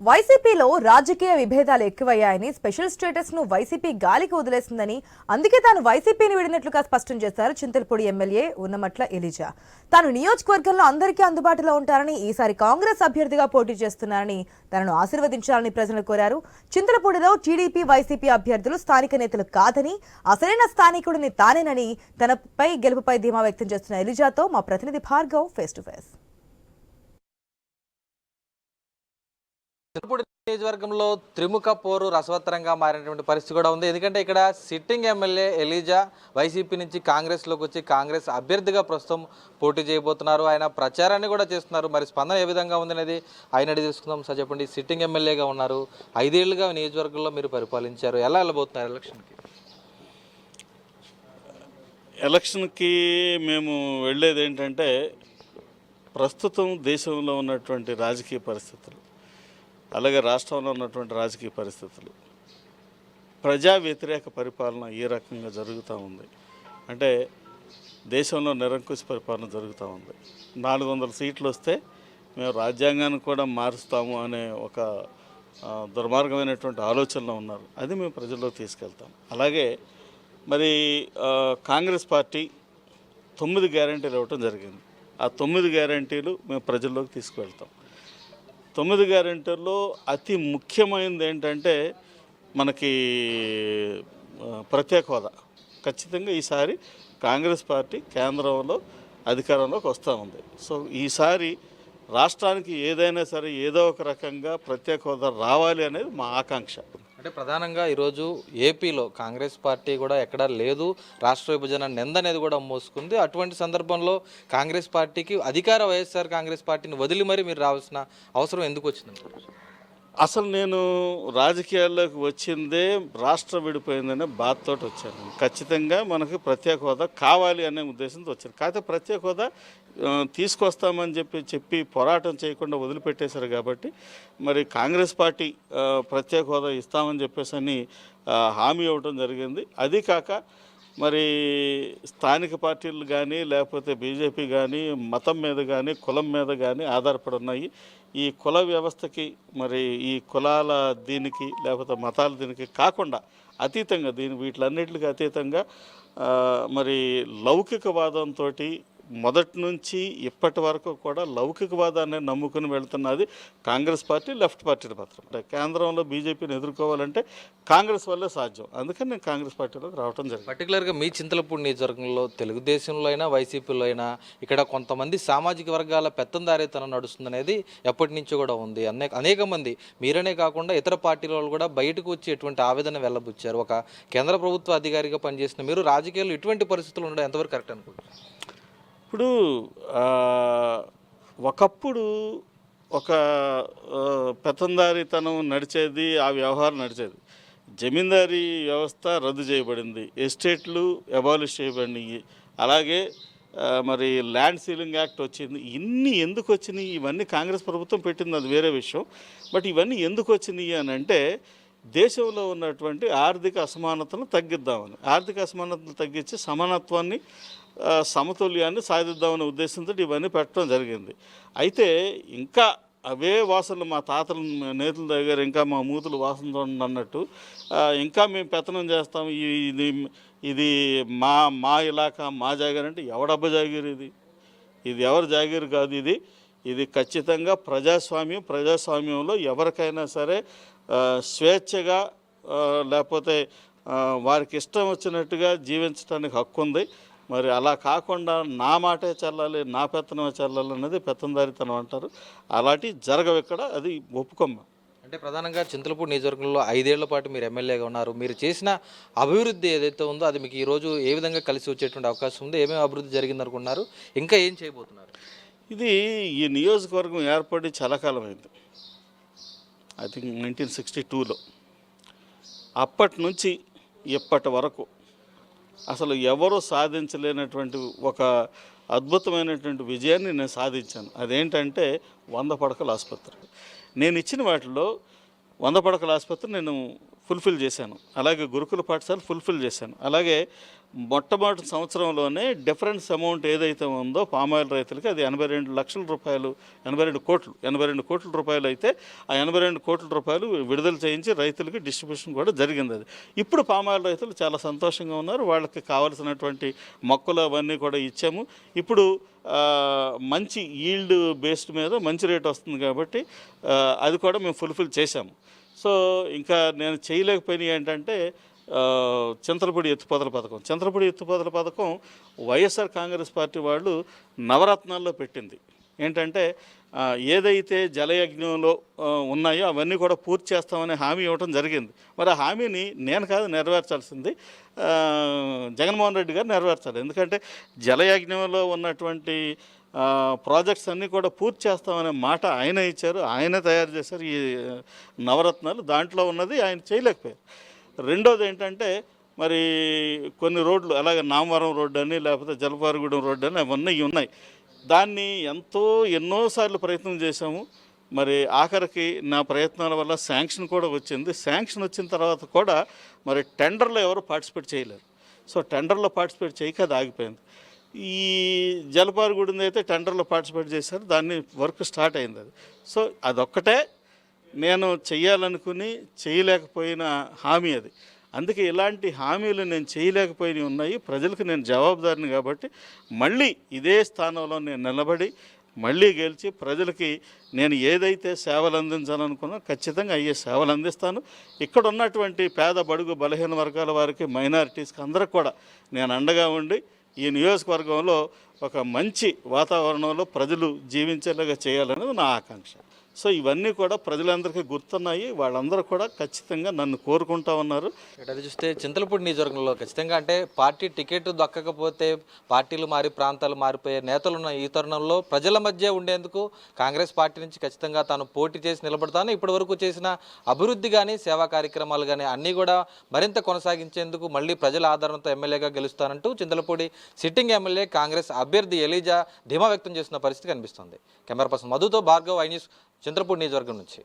వైసీపీలో రాజకీయ విభేదాలు ఎక్కువయ్యాయని స్పెషల్ స్టేటస్ ను వైసీపీ గాలికి వదిలేసిందని అందుకే తాను వైసీపీని విడినట్లుగా స్పష్టం చేశారు చింతలపూడి ఎమ్మెల్యే ఉన్నమట్ల ఎలిజా. తాను నియోజకవర్గంలో అందరికీ అందుబాటులో ఉంటారని, ఈసారి కాంగ్రెస్ అభ్యర్థిగా పోటీ చేస్తున్నారని తనను ఆశీర్వదించాలని ప్రజలను కోరారు. చింతలపూడిలో టీడీపీ వైసీపీ అభ్యర్థులు స్థానిక నేతలు కాదని, అసలైన స్థానికుడిని తానేనని తనపై గెలుపుపై ధీమా వ్యక్తం చేస్తున్న ఎలిజాతో మా ప్రతినిధి Bhargav face to face. Chintalapudi నియోజకవర్గంలో త్రిముఖ పోరు రసవత్తరంగా మారినటువంటి పరిస్థితి కూడా ఉంది. ఎందుకంటే ఇక్కడ సిట్టింగ్ ఎమ్మెల్యే ఎలిజా వైసీపీ నుంచి కాంగ్రెస్లోకి వచ్చి కాంగ్రెస్ అభ్యర్థిగా ప్రస్తుతం పోటీ చేయబోతున్నారు. ఆయన ప్రచారాన్ని కూడా చేస్తున్నారు. మరి స్పందన ఏ విధంగా ఉందనేది ఆయన తెలుసుకుందాం. సార్ చెప్పండి, సిట్టింగ్ ఎమ్మెల్యేగా ఉన్నారు, 5 ఏళ్లుగా నియోజకవర్గంలో మీరు పరిపాలించారు, ఎలా వెళ్ళబోతున్నారు ఎలక్షన్కి? మేము వెళ్ళేది ఏంటంటే, ప్రస్తుతం దేశంలో ఉన్నటువంటి రాజకీయ పరిస్థితులు, అలాగే రాష్ట్రంలో ఉన్నటువంటి రాజకీయ పరిస్థితులు, ప్రజా వ్యతిరేక పరిపాలన ఏ రకంగా జరుగుతూ ఉంది అంటే, దేశంలో నిరంకుశ పరిపాలన జరుగుతూ ఉంది. 400 సీట్లు వస్తే మేము రాజ్యాంగాన్ని కూడా మారుస్తాము అనే ఒక దుర్మార్గమైనటువంటి ఆలోచనలో ఉన్నారు. అది మేము ప్రజల్లో తీసుకెళ్తాం. అలాగే మరి కాంగ్రెస్ పార్టీ 9 గ్యారంటీలు ఇవ్వటం జరిగింది. ఆ 9 గ్యారంటీలు మేము ప్రజల్లోకి తీసుకువెళ్తాం. 9 గ్యారెంటీల్లో అతి ముఖ్యమైనది ఏంటంటే మనకి ప్రత్యేక హోదా. ఖచ్చితంగా ఈసారి కాంగ్రెస్ పార్టీ కేంద్రంలో అధికారంలోకి వస్తూ ఉంది. సో ఈసారి రాష్ట్రానికి ఏదైనా సరే ఏదో ఒక రకంగా ప్రత్యేక హోదా రావాలి అనేది మా ఆకాంక్ష. అంటే ప్రధానంగా ఈరోజు ఏపీలో కాంగ్రెస్ పార్టీ కూడా ఎక్కడా లేదు, రాష్ట్ర విభజన నింద అనేది కూడా మోసుకుంది. అటువంటి సందర్భంలో కాంగ్రెస్ పార్టీకి అధికార వైఎస్ఆర్ కాంగ్రెస్ పార్టీని వదిలి మరి మీరు రావాల్సిన అవసరం ఎందుకు వచ్చింది? అసలు నేను రాజకీయాల్లోకి వచ్చిందే రాష్ట్రం విడిపోయిందనే బాధతో వచ్చాను. ఖచ్చితంగా మనకు ప్రత్యేక హోదా కావాలి అనే ఉద్దేశంతో వచ్చాను. కాకపోతే ప్రత్యేక హోదా తీసుకొస్తామని చెప్పి పోరాటం చేయకుండా వదిలిపెట్టేశారు. కాబట్టి మరి కాంగ్రెస్ పార్టీ ప్రత్యేక హోదా ఇస్తామని చెప్పేసి అని హామీ ఇవ్వడం జరిగింది. అది కాక మరి స్థానిక పార్టీలు కానీ లేకపోతే బీజేపీ కానీ మతం మీద కానీ కులం మీద కానీ ఆధారపడి ఉన్నాయి. ఈ కుల వ్యవస్థకి మరి ఈ కులాల దీనికి లేకపోతే మతాల దీనికి కాకుండా అతీతంగా వీటిలన్నిటికీ అతీతంగా మరి లౌకికవాదంతో మొదటి నుంచి ఇప్పటి వరకు కూడా లౌకికవాదాన్ని నమ్ముకుని వెళ్తున్నది కాంగ్రెస్ పార్టీ, లెఫ్ట్ పార్టీలు మాత్రం. కేంద్రంలో బీజేపీని ఎదుర్కోవాలంటే కాంగ్రెస్ వల్లే సాధ్యం. అందుకని నేను కాంగ్రెస్ పార్టీలోకి రావడం జరిగింది. పర్టికులర్గా మీ చింతలపూడి నియోజకవర్గంలో తెలుగుదేశంలో అయినా వైసీపీలో అయినా ఇక్కడ కొంతమంది సామాజిక వర్గాల పెత్తందారీతనం నడుస్తుందనేది ఎప్పటి నుంచో కూడా ఉంది. అనేక మంది, మీరనే కాకుండా ఇతర పార్టీల వాళ్ళు కూడా బయటకు వచ్చి ఎటువంటి ఆవేదన వెళ్ళబుచ్చారు. ఒక కేంద్ర ప్రభుత్వ అధికారిగా పనిచేసిన మీరు రాజకీయాల్లో ఇటువంటి పరిస్థితులు ఉండడం ఎంతవరకు కరెక్ట్ అనుకుంటున్నారు? ఇప్పుడు ఒకప్పుడు ఒక పెత్తందారీతనం నడిచేది, ఆ వ్యవహారం నడిచేది. జమీందారీ వ్యవస్థ రద్దు చేయబడింది, ఎస్టేట్లు అబాలిష్ చేయబడినాయి, అలాగే మరి ల్యాండ్ సీలింగ్ యాక్ట్ వచ్చింది. ఇన్ని ఎందుకు వచ్చినాయి? ఇవన్నీ కాంగ్రెస్ ప్రభుత్వం పెట్టింది, అది వేరే విషయం. బట్ ఇవన్నీ ఎందుకు వచ్చినాయి అని అంటే, దేశంలో ఉన్నటువంటి ఆర్థిక అసమానతను తగ్గిద్దామని, ఆర్థిక అసమానతను తగ్గించి సమానత్వాన్ని సమతుల్యాన్ని సాధిద్దామనే ఉద్దేశంతో ఇవన్నీ పెట్టడం జరిగింది. అయితే ఇంకా అవే వాసనలు మా తాతల నేతల దగ్గర ఇంకా మా మూతులు వాసన అన్నట్టు ఇంకా మేము పెత్తనం చేస్తాం, ఇది మా ఇలాకా మా జాగీర్ అంటే ఎవడబ్బ జాగీర్? ఇది ఎవరి జాగీరు కాదు. ఇది ఖచ్చితంగా ప్రజాస్వామ్యంలో ఎవరికైనా సరే స్వేచ్ఛగా లేకపోతే వారికి ఇష్టం వచ్చినట్టుగా జీవించడానికి హక్కు ఉంది. మరి అలా కాకుండా నా మాటే చెల్లాలి, నా పెత్తనమే చెల్లాలి అనేది పెత్తందారితనం అంటారు. అలాంటి జరగవు ఇక్కడ, అది ఒప్పుకోమ్మ. అంటే ప్రధానంగా చింతలపూడి నియోజకవర్గంలో 5 ఏళ్ల పాటు మీరు ఎమ్మెల్యేగా ఉన్నారు. మీరు చేసిన అభివృద్ధి ఏదైతే ఉందో అది మీకు ఈరోజు ఏ విధంగా కలిసి వచ్చేటువంటి అవకాశం ఉంది? ఏమేమి అభివృద్ధి జరిగిందనుకున్నారు? ఇంకా ఏం చేయబోతున్నారు? ఈ నియోజకవర్గం ఏర్పడి చాలా కాలమైంది. I think 1962లో. అప్పటి నుంచి ఇప్పటి వరకు అసలు ఎవరూ సాధించలేనటువంటి ఒక అద్భుతమైనటువంటి విజయాన్ని నేను సాధించాను. అదేంటంటే 100 పడకల ఆసుపత్రి. నేను ఇచ్చిన వాటిలో 100 పడకల ఆసుపత్రి నేను ఫుల్ఫిల్ చేశాను. అలాగే గురుకుల పాఠశాల ఫుల్ఫిల్ చేశాను. అలాగే మొట్టమొదటి సంవత్సరంలోనే డిఫరెన్స్ అమౌంట్ ఏదైతే ఉందో పామాయిల్ రైతులకి అది 82 లక్షల రూపాయలు, 82 కోట్ల రూపాయలు అయితే ఆ 82 కోట్ల రూపాయలు విడుదల చేయించి రైతులకి డిస్ట్రిబ్యూషన్ కూడా జరిగింది. అది ఇప్పుడు పామాయిల్ రైతులు చాలా సంతోషంగా ఉన్నారు. వాళ్ళకి కావాల్సినటువంటి మొక్కలు అవన్నీ కూడా ఇచ్చాము. ఇప్పుడు మంచి ఈల్డ్ బేస్డ్ మీద మంచి రేట్ వస్తుంది కాబట్టి అది కూడా మేము ఫుల్ఫిల్ చేశాము. సో ఇంకా నేను చేయలేకపోయినవి ఏంటంటే చింతలపూడి ఎత్తిపోతల పథకం వైఎస్ఆర్ కాంగ్రెస్ పార్టీ వాళ్ళు నవరత్నాల్లో పెట్టింది. ఏంటంటే ఏదైతే జలయజ్ఞంలో ఉన్నాయో అవన్నీ కూడా పూర్తి చేస్తామని హామీ ఇవ్వడం జరిగింది. మరి ఆ హామీని నేను కాదు నెరవేర్చాల్సింది, జగన్మోహన్ రెడ్డి గారు నెరవేర్చాలి. ఎందుకంటే జలయజ్ఞంలో ఉన్నటువంటి ప్రాజెక్ట్స్ అన్నీ కూడా పూర్తి చేస్తామనే మాట ఆయన ఇచ్చారు, ఆయన తయారు చేశారు ఈ నవరత్నాలు. దాంట్లో ఉన్నది ఆయన చేయలేకపోయారు. రెండోది ఏంటంటే మరి కొన్ని రోడ్లు అలాగే నామవరం రోడ్డు అని లేకపోతే జలపారగూడెం రోడ్డు అని అవన్నీ ఉన్నాయి. దాన్ని ఎన్నోసార్లు ప్రయత్నం చేశాము. మరి ఆఖరికి నా ప్రయత్నాల వల్ల శాంక్షన్ కూడా వచ్చింది. శాంక్షన్ వచ్చిన తర్వాత కూడా మరి టెండర్లో ఎవరు పార్టిసిపేట్ చేయలేరు. సో టెండర్లో పార్టిసిపేట్ చేయక అది ఆగిపోయింది. ఈ జలపారగూడెం అయితే టెండర్లో పార్టిసిపేట్ చేశారు, దాన్ని వర్క్ స్టార్ట్ అయింది. అది సో అదొక్కటే నేను చెయ్యాలనుకుని చేయలేకపోయిన హామీ అది. అందుకే ఇలాంటి హామీలు నేను చేయలేకపోయినవి ఉన్నాయి. ప్రజలకు నేను జవాబుదారిని కాబట్టి మళ్ళీ ఇదే స్థానంలో నేను నిలబడి మళ్ళీ గెలిచి ప్రజలకి నేను ఏదైతే సేవలు అందించాలనుకున్నా ఖచ్చితంగా అయ్యే సేవలు అందిస్తాను. ఇక్కడ ఉన్నటువంటి పేద బడుగు బలహీన వర్గాల వారికి, మైనారిటీస్కి అందరికి కూడా నేను అండగా ఉండి ఈ నియోజకవర్గంలో ఒక మంచి వాతావరణంలో ప్రజలు జీవించేలాగా చేయాలనేది నా ఆకాంక్ష. సో ఇవన్నీ కూడా ప్రజలందరికీ గుర్తున్నాయి. వాళ్ళందరూ కూడా ఖచ్చితంగా నన్ను కోరుకుంటా ఉన్నారు. అది చూస్తే చింతలపూడి నియోజకవర్గంలో ఖచ్చితంగా అంటే పార్టీ టికెట్ దక్కకపోతే పార్టీలు మారి ప్రాంతాలు మారిపోయే నేతలు ఉన్న ఈ తరుణంలో ప్రజల మధ్య ఉండేందుకు కాంగ్రెస్ పార్టీ నుంచి ఖచ్చితంగా తాను పోటీ చేసి నిలబడతాను. ఇప్పటి వరకు చేసిన అభివృద్ధి కానీ సేవా కార్యక్రమాలు కానీ అన్నీ కూడా మరింత కొనసాగించేందుకు మళ్ళీ ప్రజల ఆదరణతో ఎమ్మెల్యేగా గెలుస్తానంటూ చింతలపూడి సిట్టింగ్ ఎమ్మెల్యే కాంగ్రెస్ అభ్యర్థి ఎలీజా ధీమా వ్యక్తం చేస్తున్న పరిస్థితి కనిపిస్తుంది. కెమెరా పర్సన్ మధుతో భార్గవ్, ఐ న్యూస్, చింతలపూడి నియోజకవర్గం నుంచి.